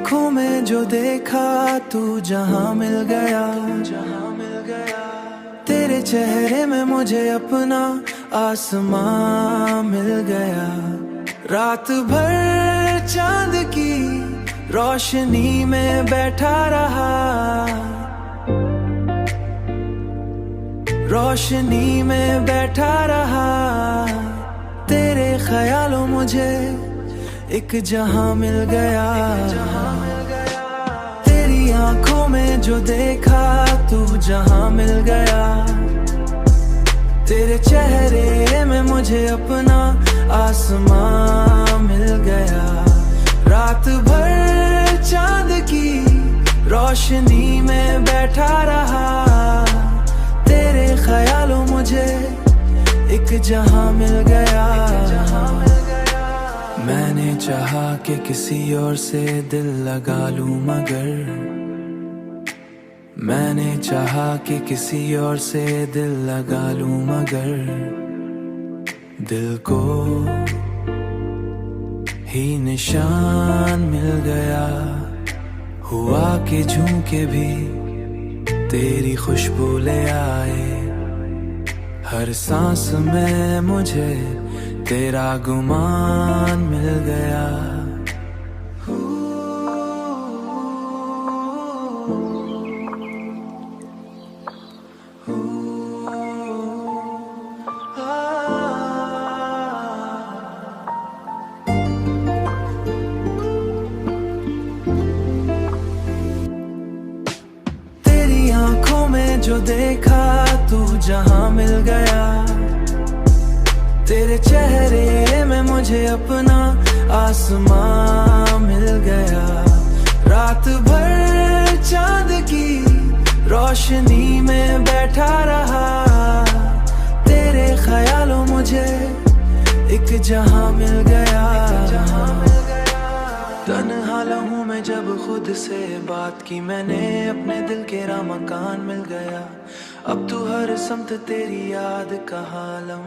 आंखों में जो देखा तू जहां मिल गया, तेरे चेहरे में मुझे अपना आसमां मिल गया। रात भर चांद की रोशनी में बैठा रहा, रोशनी में बैठा रहा। तेरे ख्यालों मुझे एक जहां मिल गया। तेरी आंखों में जो देखा तू जहां मिल गया, तेरे चेहरे में मुझे अपना आसमां मिल गया। रात भर चांद की रोशनी में बैठा रहा, तेरे ख्यालों मुझे एक जहां मिल गया। मैंने चाहा कि किसी और से दिल लगा लूं, मगर मैंने चाहा कि किसी और से दिल लगा लूं, मगर दिल को ही निशान मिल गया। हुआ कि झुमके भी तेरी खुशबू ले आए, हर सांस में मुझे तेरा गुमान मिल गया। तेरी आंखों में जो देखा तू जहां मिल गया, तेरे चेहरे में मुझे अपना आसमां मिल गया। रात भर चांद की रोशनी में बैठा रहा, तेरे ख्यालों मुझे एक जहां मिल गया। तन्हा लम्हों में जब खुद से बात की मैंने, अपने दिल केरा मकान मिल गया। अब तू हर समत तेरी याद का आलम